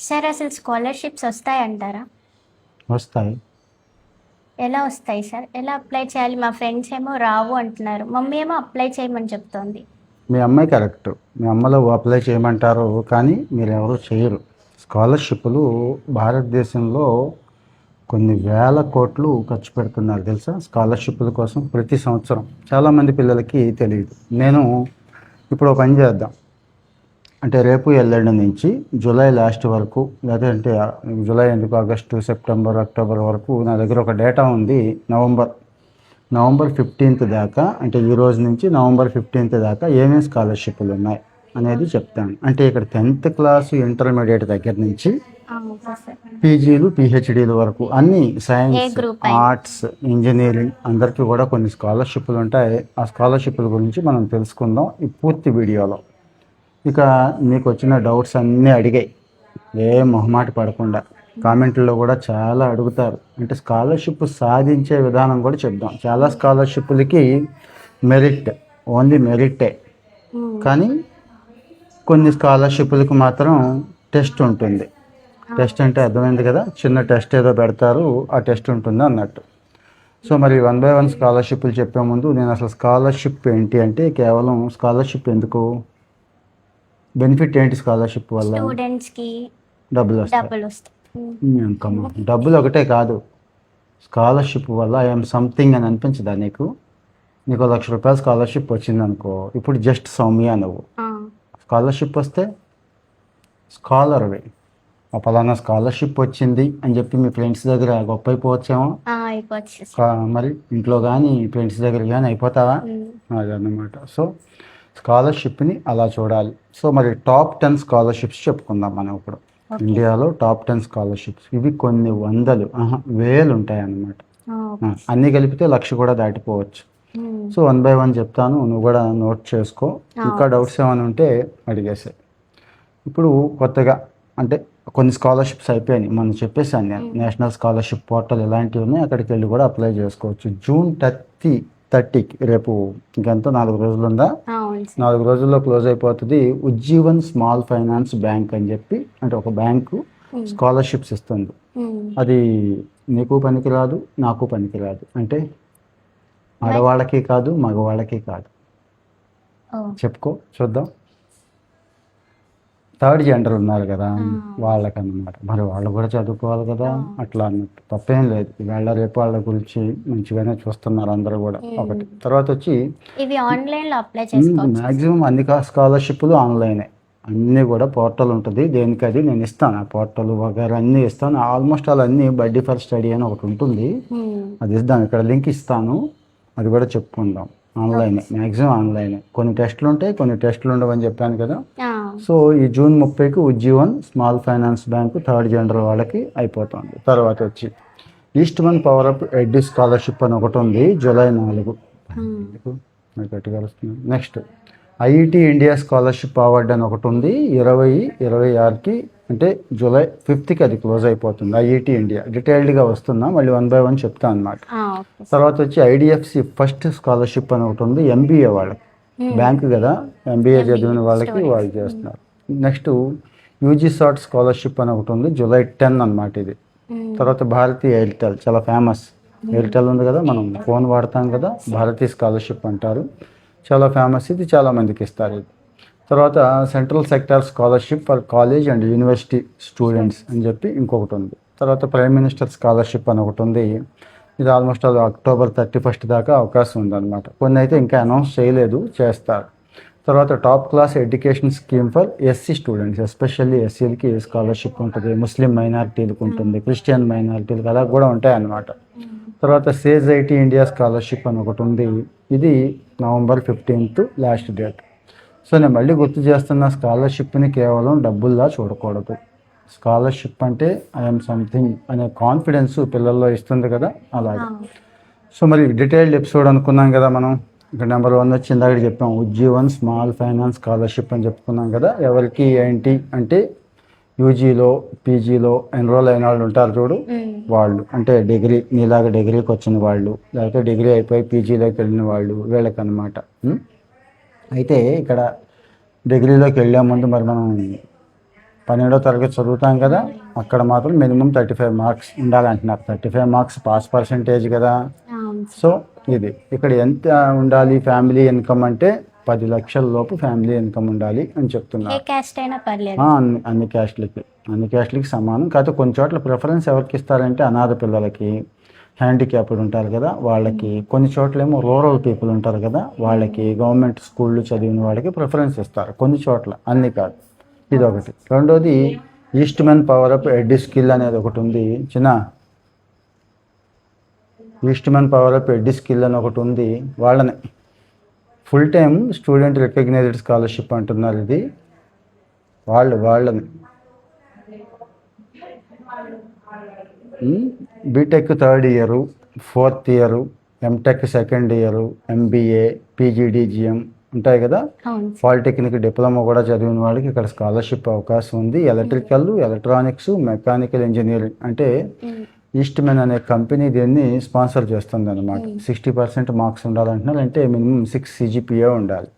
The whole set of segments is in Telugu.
సార్ అసలు స్కాలర్షిప్స్ వస్తాయంటారా? వస్తాయి. ఎలా వస్తాయి సార్? ఎలా అప్లై చేయాలి? మా ఫ్రెండ్స్ ఏమో రావు అంటున్నారు. మమ్మీ ఏమో అప్లై చేయమని చెప్తోంది. మీ అమ్మాయి కరెక్ట్. మీ అమ్మలో అప్లై చేయమంటారు, కానీ మీరు ఎవరు చేయరు. స్కాలర్షిప్లు భారతదేశంలో కొన్ని వేల కోట్లు ఖర్చు పెడుతున్నారు తెలుసా స్కాలర్షిప్ల కోసం ప్రతి సంవత్సరం. చాలామంది పిల్లలకి తెలియదు. నేను ఇప్పుడు ఒక పని చేద్దాం, అంటే రేపు ఎల్లుండి నుంచి జూలై లాస్ట్ వరకు, లేదంటే జూలై ఎందుకు, ఆగస్టు, సెప్టెంబర్, అక్టోబర్ వరకు నా దగ్గర ఒక డేటా ఉంది. నవంబర్ 15th దాకా, అంటే ఈ రోజు నుంచి నవంబర్ 15th దాకా ఏమేమి స్కాలర్షిప్లు ఉన్నాయి అనేది చెప్తాను. అంటే ఇక్కడ 10th క్లాసు ఇంటర్మీడియట్ దగ్గర నుంచి పీజీలు, పిహెచ్డీలు వరకు అన్ని సైన్స్, ఆర్ట్స్, ఇంజనీరింగ్ అందరికీ కూడా కొన్ని స్కాలర్షిప్లు ఉంటాయి. ఆ స్కాలర్షిప్ల గురించి మనం తెలుసుకుందాం ఈ పూర్తి వీడియోలో. ఇక నీకు వచ్చిన డౌట్స్ అన్నీ అడిగాయి, ఏ మొహమాట పడకుండా. కామెంట్లో కూడా చాలా అడుగుతారు, అంటే స్కాలర్షిప్ సాధించే విధానం కూడా చెప్దాం. చాలా స్కాలర్షిప్లకి మెరిట్, ఓన్లీ మెరిటే, కానీ కొన్ని స్కాలర్షిప్లకు మాత్రం టెస్ట్ ఉంటుంది. టెస్ట్ అంటే అర్థమైంది కదా, చిన్న టెస్ట్ ఏదో పెడతారు, ఆ టెస్ట్ ఉంటుంది అన్నట్టు. సో మరి 1 by 1 స్కాలర్షిప్లు చెప్పే ముందు నేను అసలు స్కాలర్షిప్ ఏంటి అంటే, కేవలం స్కాలర్షిప్ ఎందుకు, బెనిఫిట్ ఏంటి స్కాలర్షిప్ వల్ల? స్టూడెంట్స్కి డబ్బులు వస్తాయి. డబ్బులు ఒకటే కాదు, స్కాలర్షిప్ వల్ల ఐఎమ్ సంథింగ్ అని అనిపించదా నీకు? నీకు ₹1,00,000 స్కాలర్షిప్ వచ్చింది అనుకో, ఇప్పుడు జస్ట్ సౌమ్య నువ్వు. స్కాలర్షిప్ వస్తే స్కాలర్వి, ఆ పలానా స్కాలర్షిప్ వచ్చింది అని చెప్పి మీ ఫ్రెండ్స్ దగ్గర గొప్ప అయిపోవచ్చేమో. మరి ఇంట్లో కానీ ఫ్రెండ్స్ దగ్గర కానీ అయిపోతావా? అదన్నమాట. సో స్కాలర్షిప్ని అలా చూడాలి. సో మరి టాప్ 10 స్కాలర్షిప్స్ చెప్పుకుందాం మనం ఇప్పుడు. ఇండియాలో టాప్ 10 స్కాలర్షిప్స్, ఇవి కొన్ని వందలు, వేలు ఉంటాయి అన్నమాట. అన్నీ కలిపితే 1,00,000 కూడా దాటిపోవచ్చు. సో 1 by 1 చెప్తాను, నువ్వు కూడా నోట్ చేసుకో. ఇంకా డౌట్స్ ఏమైనా ఉంటే అడిగేసాయి. ఇప్పుడు కొత్తగా అంటే కొన్ని స్కాలర్షిప్స్ అయిపోయినాయి, మనం చెప్పేసాను నేను. నేషనల్ స్కాలర్షిప్ పోర్టల్ ఇలాంటివి ఉన్నాయి, అక్కడికి వెళ్ళి కూడా అప్లై చేసుకోవచ్చు. జూన్ 30కి, రేపు ఇంకెంతో 4 రోజులు ఉందా, 4 రోజుల్లో క్లోజ్ అయిపోతుంది. ఉజ్జీవన్ స్మాల్ ఫైనాన్స్ బ్యాంక్ అని చెప్పి, అంటే ఒక బ్యాంకు స్కాలర్షిప్స్ ఇస్తుంది. అది నీకు పనికిరాదు, నాకు పనికిరాదు, అంటే ఆడవాళ్ళకి కాదు, మగవాళ్ళకి కాదు. చెప్పుకో చూద్దాం. థర్డ్ జెండర్ ఉన్నారు కదా, వాళ్ళకన్నమాట. మరి వాళ్ళు కూడా చదువుకోవాలి కదా, అట్లా అన్నట్టు. తప్పేం లేదు. ఇవాళ రేపు వాళ్ళ గురించి మంచిగానే చూస్తున్నారు అందరూ కూడా. ఒకటి తర్వాత వచ్చి మ్యాక్సిమం అన్ని స్కాలర్షిప్లు ఆన్లైనే, అన్నీ కూడా పోర్టల్ ఉంటుంది. దేనికి అది నేను ఇస్తాను, ఆ పోర్టల్ వగేరా అన్నీ ఇస్తాను. ఆల్మోస్ట్ అలా అన్నీ బడ్డీ ఫర్ స్టడీ అని ఒకటి ఉంటుంది, అది ఇస్తాను. ఇక్కడ లింక్ ఇస్తాను, అది కూడా చెప్పుకుందాం. ఆన్లైనే, మ్యాక్సిమం ఆన్లైనే. కొన్ని టెస్టులు ఉంటాయి, కొన్ని టెస్టులు ఉండవని చెప్పాను కదా. సో ఈ జూన్ 30కి Ujjivan small finance bank third gender వాళ్ళకి అయిపోతుంది. తర్వాత వచ్చి Eastman power up edu scholarship అని ఒకటి ఉంది, July 4. Next IIT India scholarship award అని ఒకటి ఉంది, 2026కి, అంటే జూలై 5కి అది క్లోజ్ అయిపోతుంది. ఐఐటి ఇండియా డీటెయిల్డ్గా వస్తున్నా, మళ్ళీ 1 by 1 చెప్తాను అన్నమాట. తర్వాత వచ్చి ఐడిఎఫ్సి ఫస్ట్ స్కాలర్షిప్ అని ఒకటి ఉంది, ఎంబీఏ వాళ్ళకి, బ్యాంకు కదా, ఎంబీఏ చదివిన వాళ్ళకి వాళ్ళు చేస్తున్నారు. నెక్స్ట్ యూజీ సాట్ స్కాలర్షిప్ అని ఒకటి ఉంది, జూలై 10 అన్నమాట ఇది. తర్వాత భారతీయ ఎయిర్టెల్, చాలా ఫేమస్. ఎయిర్టెల్ ఉంది కదా, మనం ఫోన్ వాడతాం కదా, భారతీయ స్కాలర్షిప్ అంటారు, చాలా ఫేమస్. ఇది చాలా మందికి ఇస్తారు ఇది. తర్వాత central sector scholarship for college and university students అని చెప్పి ఇంకొకటి ఉంది. తర్వాత ప్రైమ్ మినిస్టర్ స్కాలర్షిప్ అని ఒకటి ఉంది, ఇది ఆల్మోస్ట్ అది అక్టోబర్ 31 దాకా అవకాశం ఉందన్నమాట. కొన్ని అయితే ఇంకా అనౌన్స్ చేయలేదు, చేస్తారు. తర్వాత top class education scheme for SC students, especially ఎస్సీలకి స్కాలర్షిప్ ఉంటుంది, ముస్లిం మైనారిటీలకు ఉంటుంది, క్రిస్టియన్ మైనారిటీలకు అలా కూడా ఉంటాయి అన్నమాట. తర్వాత సేజ్ ఐటీ ఇండియా స్కాలర్షిప్ అని ఒకటి ఉంది, ఇది November 15th last date. So నేను మళ్ళీ గుర్తు చేస్తున్న, స్కాలర్షిప్ని కేవలం డబ్బుల్లా చూడకూడదు. స్కాలర్షిప్ అంటే ఐఎమ్ సంథింగ్ అనే కాన్ఫిడెన్స్ పిల్లల్లో ఇస్తుంది కదా, అలాగే. సో మరి డీటెయిల్డ్ ఎపిసోడ్ అనుకున్నాం కదా మనం. ఇక్కడ నెంబర్ 1 వచ్చి ఇందాక చెప్పాం, ఉజ్జీవన్ స్మాల్ ఫైనాన్స్ స్కాలర్షిప్ అని చెప్పుకున్నాం కదా. ఎవరికి ఏంటి అంటే, యూజీలో, పీజీలో ఎన్రోల్ అయిన వాళ్ళు ఉంటారు చూడు, వాళ్ళు అంటే డిగ్రీ, నీలాగా డిగ్రీకి వచ్చిన వాళ్ళు, లేకపోతే డిగ్రీ అయిపోయి పీజీలోకి వెళ్ళిన వాళ్ళు, వీళ్ళకన్నమాట. అయితే ఇక్కడ డిగ్రీలోకి వెళ్ళే ముందు మరి మనం 12వ తరగతి చదువుతాం కదా, అక్కడ మాత్రం మినిమం 35 మార్క్స్ ఉండాలంటున్నారు. 35 మార్క్స్ పాస్ పర్సంటేజ్ కదా. అవును సార్. సో ఇది ఇక్కడ ఎంత ఉండాలి ఫ్యామిలీ ఇన్కమ్ అంటే 10 లక్షల లోపు ఫ్యామిలీ ఇన్కమ్ ఉండాలి అని ఏ చెప్తున్నారు. క్యాస్ట్ అయినా పర్లేదు. అన్ని క్యాస్ట్లకి సమానం. కాకపోతే కొన్ని చోట్ల ప్రిఫరెన్స్ ఎవరికి ఇస్తారంటే అనాథ పిల్లలకి, హ్యాండిక్యాప్డ్ ఉంటారు కదా వాళ్ళకి, కొన్ని చోట్ల ఏమో రూరల్ పీపుల్ ఉంటారు కదా వాళ్ళకి, గవర్నమెంట్ స్కూళ్ళు చదివిన వాళ్ళకి ప్రిఫరెన్స్ ఇస్తారు కొన్ని చోట్ల, అన్ని కాదు. ఇది ఒకటి. రెండోది Eastman power up edu skill అనేది ఒకటి ఉంది చిన్న. Eastman power up edu skill అని ఒకటి ఉంది. వాళ్ళని full time student recognised scholarship అంటున్నారు. ఇది వాళ్ళని B Tech 3rd year, 4th year, M Tech 2nd year, MBA, PGDGM ఉంటాయి కదా, అవును సార్. పాలిటెక్నిక్ డిప్లొమా కూడా చదివిన వాళ్ళకి ఇక్కడ స్కాలర్షిప్ అవకాశం ఉంది. ఎలక్ట్రికల్, ఎలక్ట్రానిక్స్, మెకానికల్ ఇంజనీరింగ్ అంటే ఈస్ట్ మెన్ అనే కంపెనీ దీన్ని స్పాన్సర్ చేస్తుంది అనమాట. 60% మార్క్స్ ఉండాలంటున్నారు. అంటే మినిమం 6 CGPA ఉండాలి.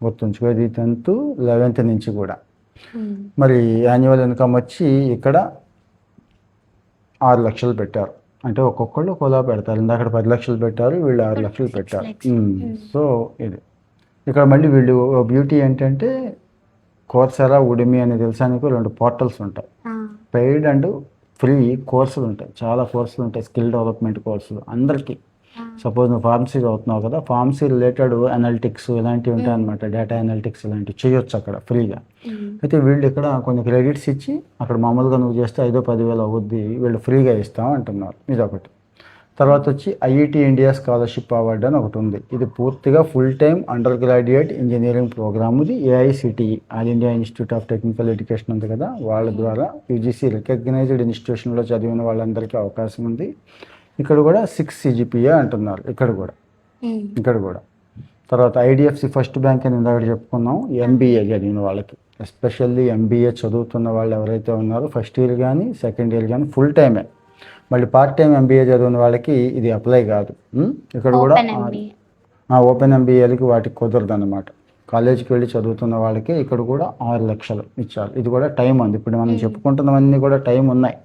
గుర్తుంచుకో, ఇది 10th 11th నుంచి కూడా. మరి యాన్యువల్ ఇన్కమ్ వచ్చి ఇక్కడ 6 లక్షలు పెట్టారు. అంటే ఒక్కొక్కళ్ళు ఒక్కోలా పెడతారు. ఇందాక 10 లక్షలు పెట్టారు, వీళ్ళు 6 లక్షలు పెట్టారు. సో ఇది ఇక్కడ మళ్ళీ వీళ్ళు బ్యూటీ ఏంటంటే కోర్సెరా, ఉడిమి అని తెలుసా నీకు, 2 పోర్టల్స్ ఉంటాయి. పెయిడ్ అండ్ ఫ్రీ కోర్సులు ఉంటాయి. చాలా కోర్సులు ఉంటాయి, స్కిల్ డెవలప్మెంట్ కోర్సులు అందరికీ. సపోజ్ నువ్వు ఫార్మసీ చదువుతున్నావు కదా, ఫార్మసీ రిలేటెడ్ అనలిటిక్స్ ఇలాంటివి ఉంటాయి అనమాట. డేటా అనలిటిక్స్ ఇలాంటివి చేయొచ్చు అక్కడ ఫ్రీగా. అయితే వీళ్ళు ఇక్కడ కొన్ని క్రెడిట్స్ ఇచ్చి, అక్కడ మామూలుగా నువ్వు చేస్తే 5,000-10,000 అవుద్ది, వీళ్ళు ఫ్రీగా ఇస్తాం అంటున్నారు. ఇది ఒకటి. తర్వాత వచ్చి ఐఐటి ఇండియా స్కాలర్షిప్ అవార్డు అని ఒకటి ఉంది. ఇది పూర్తిగా full time undergraduate engineering programme. ఇది AICTE, all India institute of technical education ఉంది కదా, వాళ్ళ ద్వారా యూజీసీ రికగ్నైజ్డ్ ఇన్స్టిట్యూషన్లో చదివిన వాళ్ళందరికీ అవకాశం ఉంది. ఇక్కడ కూడా 6 CGPA అంటున్నారు. ఇక్కడ కూడా తర్వాత ఐడిఎఫ్సి ఫస్ట్ బ్యాంక్ అని ఇందాక చెప్పుకున్నాం. ఎంబీఏ చదివిన వాళ్ళకి, ఎస్పెషల్లీ ఎంబీఏ చదువుతున్న వాళ్ళు ఎవరైతే ఉన్నారో ఫస్ట్ ఇయర్ కానీ సెకండ్ ఇయర్ కానీ ఫుల్ టైమే. మళ్ళీ పార్ట్ టైం ఎంబీఏ చదివిన వాళ్ళకి ఇది అప్లై కాదు. ఇక్కడ కూడా ఓపెన్ ఎంబీఏలకి వాటికి కుదరదు అనమాట. కాలేజీకి వెళ్ళి చదువుతున్న వాళ్ళకి ఇక్కడ కూడా 6 లక్షలు ఇచ్చారు. ఇది కూడా టైం ఉంది. ఇప్పుడు మనం చెప్పుకుంటున్నవన్నీ కూడా టైం ఉన్నాయి.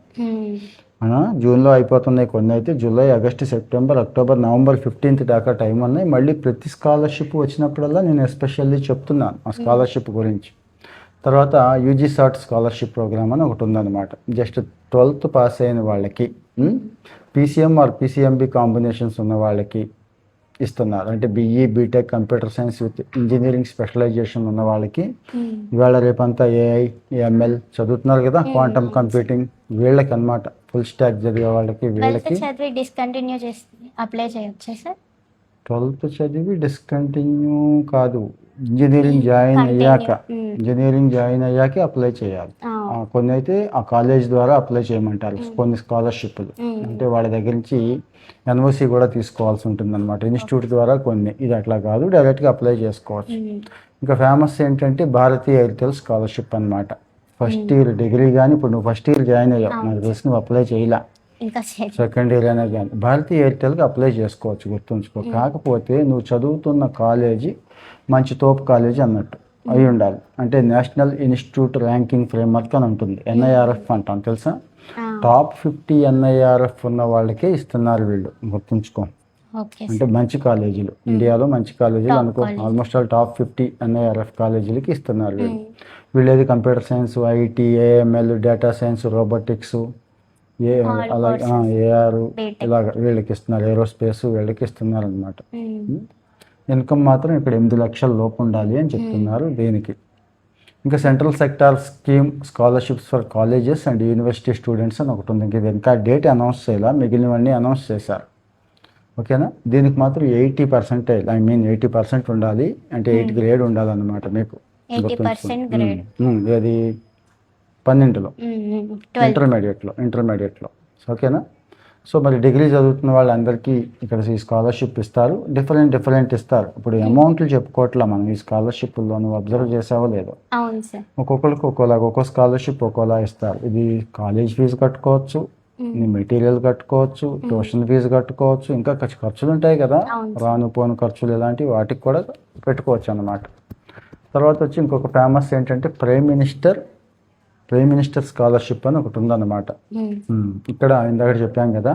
జూన్లో అయిపోతున్నాయి కొన్ని, అయితే July, August, September, October, November 15th దాకా టైం ఉన్నాయి. మళ్ళీ ప్రతి స్కాలర్షిప్ వచ్చినప్పుడల్లా నేను ఎస్పెషల్లీ చెప్తున్నాను ఆ స్కాలర్షిప్ గురించి. తర్వాత యూజీ సాట్ స్కాలర్షిప్ ప్రోగ్రామ్ అని ఒకటి ఉందన్నమాట. జస్ట్ 12th పాస్ అయిన వాళ్ళకి, పీసీఎం ఆర్ పీసీఎంబీ కాంబినేషన్స్ ఉన్న వాళ్ళకి ఇస్తున్నారు. అంటే BE, BTech, computer science with engineering specialisation ఉన్న వాళ్ళకి, ఇవాళ రేపంతా ఏఐ, ఎంఎల్ చదువుతున్నారు కదా, క్వాంటమ్ కంప్యూటింగ్, వీళ్ళకి అన్నమాట. ఫుల్ స్టాక్ చదివే వాళ్ళకి, వీళ్ళకి. డిస్కంటిన్యూ చేసి అప్లై చేయొచ్చా సార్? 12th చదివి డిస్కంటిన్యూ కాదు, ఇంజనీరింగ్ జాయిన్ అయ్యాకే అప్లై చేయాలి. కొన్ని అయితే ఆ కాలేజ్ ద్వారా అప్లై చేయమంటారు. కొన్ని స్కాలర్షిప్లు అంటే వాళ్ళ దగ్గర నుంచి ఎన్ఓసి కూడా తీసుకోవాల్సి ఉంటుంది అనమాట, ఇన్స్టిట్యూట్ ద్వారా కొన్ని. ఇది అట్లా కాదు, డైరెక్ట్గా అప్లై చేసుకోవచ్చు. ఇంకా ఫేమస్ ఏంటంటే భారతీయ ఎయిర్టెల్ స్కాలర్షిప్ అనమాట. ఫస్ట్ ఇయర్ డిగ్రీ కానీ, ఇప్పుడు నువ్వు ఫస్ట్ ఇయర్ జాయిన్ అయ్యావు, నాకు తెలిసి నువ్వు అప్లై చేయలే, సెకండ్ ఇయర్ అయినా కానీ భారతీయ ఎయిర్టెల్కి అప్లై చేసుకోవచ్చు. గుర్తుంచుకో. కాకపోతే నువ్వు చదువుతున్న కాలేజీ మంచి తోపు కాలేజీ అన్నట్టు అయి ఉండాలి. అంటే నేషనల్ ఇన్స్టిట్యూట్ ర్యాంకింగ్ ఫ్రేమ్వర్క్ అని ఉంటుంది, ఎన్ఐఆర్ఎఫ్ అంటాం, తెలుసా? టాప్ 50 ఎన్ఐఆర్ఎఫ్ ఉన్న వాళ్ళకే ఇస్తున్నారు వీళ్ళు. గుర్తుంచుకో. అంటే మంచి కాలేజీలు, ఇండియాలో మంచి కాలేజీలు అనుకో, ఆల్మోస్ట్ ఆల్ టాప్ 50 ఎన్ఐఆర్ఎఫ్ కాలేజీలకి ఇస్తున్నారు వీళ్ళు. వీళ్ళేది computer science, IT, AML, data science, robotics, అలాగే ఏఆర్, ఇలాగ వీళ్ళకి ఇస్తున్నారు. ఏరోస్పేస్ వీళ్ళకి ఇస్తున్నారు అనమాట. ఇన్కమ్ మాత్రం ఇక్కడ 8 లక్షల లోపు ఉండాలి అని చెప్తున్నారు దీనికి. ఇంకా central sector scheme scholarships for colleges and university students అని ఒకటి ఉంది. ఇది ఇంకా డేట్ అనౌన్స్ చేయాల, మిగిలినవన్నీ అనౌన్స్ చేశారు. ఓకేనా? దీనికి మాత్రం 80%, 80% ఉండాలి. అంటే 8 గ్రేడ్ ఉండాలన్నమాట మీకు. అది 12లో ఇంటర్మీడియట్లో. ఓకేనా? సో మరి డిగ్రీ చదువుతున్న వాళ్ళందరికీ ఇక్కడ ఈ స్కాలర్షిప్ ఇస్తారు. డిఫరెంట్ ఇస్తారు. ఇప్పుడు అమౌంట్లు చెప్పుకోవట్లా మనం ఈ స్కాలర్షిప్లో, నువ్వు అబ్జర్వ్ చేసావో లేదో. ఒక్కొక్కరికి ఒక్కోలాగా, ఒక్కో స్కాలర్షిప్ ఒక్కోలా ఇస్తారు. ఇది కాలేజ్ ఫీజు కట్టుకోవచ్చు, నీ మెటీరియల్ కట్టుకోవచ్చు, ట్యూషన్ ఫీజు కట్టుకోవచ్చు, ఇంకా ఖర్చులు ఉంటాయి కదా, రాను పోను ఖర్చులు, ఇలాంటివి వాటికి కూడా పెట్టుకోవచ్చు అన్నమాట. తర్వాత వచ్చి ఇంకొక ఫేమస్ ఏంటంటే prime minister prime minister scholarship అని ఒకటి ఉందన్నమాట. ఇక్కడ ఇందాక చెప్పాం కదా,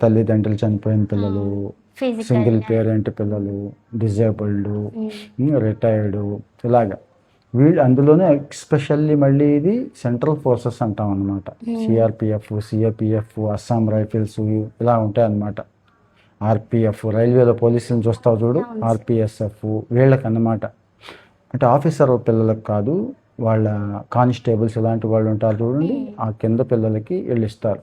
తల్లిదండ్రులు చనిపోయిన పిల్లలు, సింగిల్ పేరెంట్ పిల్లలు, డిజేబుల్డ్, రిటైర్డ్, ఇలాగా వీళ్ళు అందులోనే ఎస్పెషల్లీ మళ్ళీ ఇది సెంట్రల్ ఫోర్సెస్ అంటాం అనమాట. సిఆర్పిఎఫ్, సిఏపిఎఫ్, అస్సాం రైఫిల్స్ ఇలా ఉంటాయి అన్నమాట. ఆర్పిఎఫ్, రైల్వేలో పోలీసులను చూస్తావు చూడు, ఆర్పిఎస్ఎఫ్ వీళ్ళకన్నమాట. అంటే ఆఫీసర్ పిల్లలకు కాదు, వాళ్ళ కానిస్టేబుల్స్ ఇలాంటి వాళ్ళు ఉంటారు చూడండి, ఆ కింద పిల్లలకి వీళ్ళు ఇస్తారు.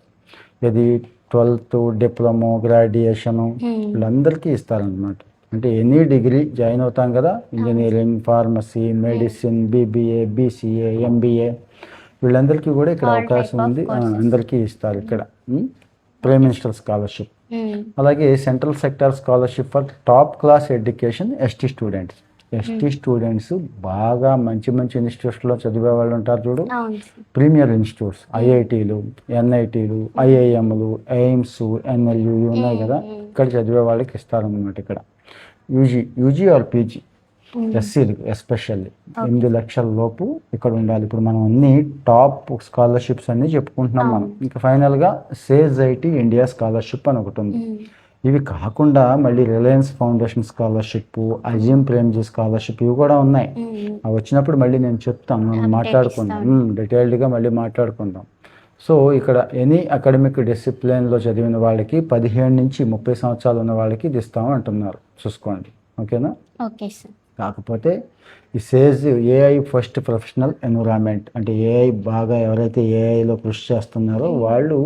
ఇది 12th, డిప్లొమా, గ్రాడ్యుయేషను వీళ్ళందరికీ ఇస్తారనమాట. అంటే ఎనీ డిగ్రీ జాయిన్ అవుతాం కదా, engineering, pharmacy, medicine, BBA, BCA, MBA వీళ్ళందరికీ కూడా ఇక్కడ అవకాశం ఉంది. అందరికీ ఇస్తారు ఇక్కడ ప్రైమ్ మినిస్టర్ స్కాలర్షిప్. అలాగే central sector scholarship for top class education ST students. ST students బాగా మంచి మంచి ఇన్స్టిట్యూట్స్లో చదివే వాళ్ళు ఉంటారు చూడు, ప్రీమియర్ ఇన్స్టిట్యూట్స్, ఐఐటీలు, ఎన్ఐటీలు, ఐఐఎంలు, ఎయిమ్స్, ఎన్ఎల్యూ ఉన్నాయి కదా, ఇక్కడ చదివే వాళ్ళకి ఇస్తారన్నమాట. ఇక్కడ యూజీ ఆర్ పీజీ ఎస్సీలు ఎస్పెషల్లీ 8 లక్షల లోపు ఇక్కడ ఉండాలి. ఇప్పుడు మనం అన్ని టాప్ స్కాలర్షిప్స్ అన్ని చెప్పుకుంటున్నాం మనం. ఇంకా ఫైనల్గా సేజ్ ఐటీ ఇండియా స్కాలర్షిప్ అని ఒకటి ఉంది. ఇవి కాకుండా మళ్ళీ Reliance foundation scholarship, Azeem Premji scholarship ఇవి కూడా ఉన్నాయి. అవి వచ్చినప్పుడు మళ్ళీ నేను చెప్తాను, మనం మాట్లాడుకుందాం డీటెయిల్డ్గా మళ్ళీ మాట్లాడుకుందాం. సో ఇక్కడ ఎనీ అకాడమిక్ డిసిప్లిన్లో చదివిన వాళ్ళకి 15 నుంచి 30 సంవత్సరాలు ఉన్న వాళ్ళకి ఇది ఇస్తాము అంటున్నారు, చూసుకోండి. ఓకేనా? Okay sir. కాకపోతే ఈ Sage AI first professional environment అంటే ఏఐ బాగా ఎవరైతే ఏఐలో కృషి చేస్తున్నారో వాళ్ళు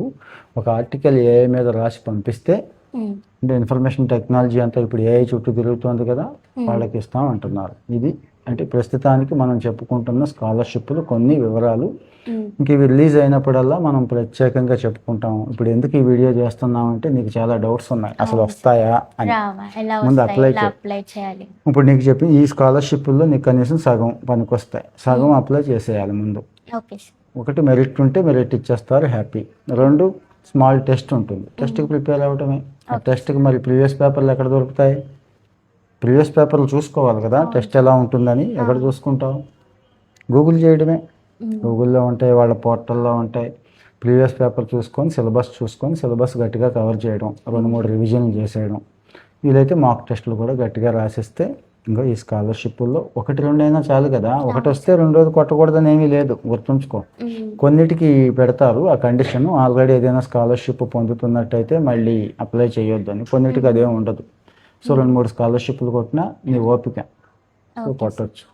ఒక ఆర్టికల్ ఏఐ మీద రాసి పంపిస్తే, అంటే ఇన్ఫర్మేషన్ టెక్నాలజీ అంతా ఇప్పుడు ఏఐ చుట్టూ తిరుగుతుంది కదా, వాళ్ళకి ఇస్తాం అంటున్నారు. ఇది అంటే ప్రస్తుతానికి మనం చెప్పుకుంటున్న స్కాలర్షిప్లు కొన్ని వివరాలు. ఇంక ఇవి రిలీజ్ అయినప్పుడల్లా మనం ప్రత్యేకంగా చెప్పుకుంటాం. ఇప్పుడు ఎందుకు ఈ వీడియో చేస్తున్నామంటే నీకు చాలా డౌట్స్ ఉన్నాయి, అసలు వస్తాయా అని. ముందు అప్లై చేయాలి. ఇప్పుడు నీకు చెప్పి ఈ స్కాలర్షిప్లో నీకు కనీసం సగం పనికొస్తాయి, సగం అప్లై చేసేయాలి ముందు. ఒకటి మెరిట్ ఉంటే మెరిట్ ఇచ్చేస్తారు, హ్యాపీ. 2 స్మాల్ టెస్ట్ ఉంటుంది, టెస్ట్కి ప్రిపేర్ అవ్వటమే. ఆ టెస్ట్కి మరి ప్రీవియస్ పేపర్లు ఎక్కడ దొరుకుతాయి? ప్రీవియస్ పేపర్లు చూసుకోవాలి కదా, టెస్ట్ ఎలా ఉంటుందని. ఎక్కడ చూసుకుంటావు? గూగుల్ చేయడమే. గూగుల్లో ఉంటాయి, వాళ్ళ పోర్టల్లో ఉంటాయి. ప్రీవియస్ పేపర్ చూసుకొని సిలబస్ గట్టిగా కవర్ చేయడం, 2-3 రివిజన్లు చేసేయడం. వీలైతే మాక్ టెస్టులు కూడా గట్టిగా రాసిస్తే ఇంకా ఈ స్కాలర్షిప్లో 1-2 అయినా చాలు కదా. ఒకటి వస్తే రెండోది కొట్టకూడదని ఏమీ లేదు, గుర్తుంచుకో. కొన్నిటికి పెడతారు ఆ కండిషన్, ఆల్రెడీ ఏదైనా స్కాలర్షిప్ పొందుతున్నట్టయితే మళ్ళీ అప్లై చేయొద్దని. కొన్నిటికి అదేం ఉండదు. సో 2-3 స్కాలర్షిప్లు కొట్టినా నీ ఓపిక, కొట్టచ్చు.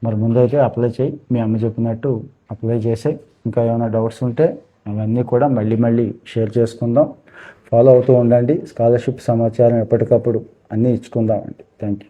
మరి ముందైతే అప్లై చేయి, మీ అమ్మ చెప్పినట్టు అప్లై చేసాయి. ఇంకా ఏమైనా డౌట్స్ ఉంటే అవన్నీ కూడా మళ్ళీ షేర్ చేసుకుందాం. ఫాలో అవుతూ ఉండండి. స్కాలర్షిప్ సమాచారం ఎప్పటికప్పుడు అన్నీ ఇచ్చుకుందామండి. Thank you.